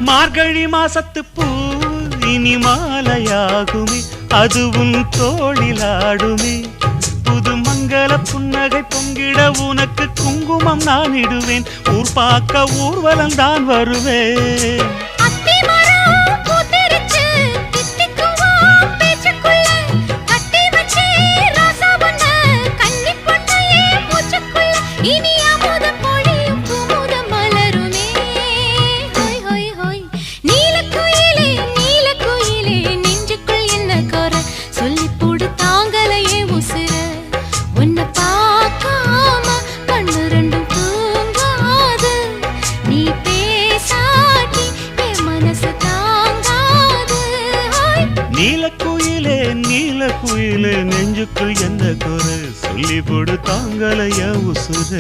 மார்கழி மாசத்து பூ இனி மாலையாகுமே, அதுவும் தோளிலாடுமே. புது மங்கள புன்னகை பொங்கிட உனக்கு குங்குமம் நான் இடுவேன். ஊர் பார்க்க ஊர்வலம் தான் வருவேன். நீலக்குயிலே நீலக்குயிலே நெஞ்சுக்குள் என்ன குறை, சொல்லி போடு தாங்கலையா உசுர.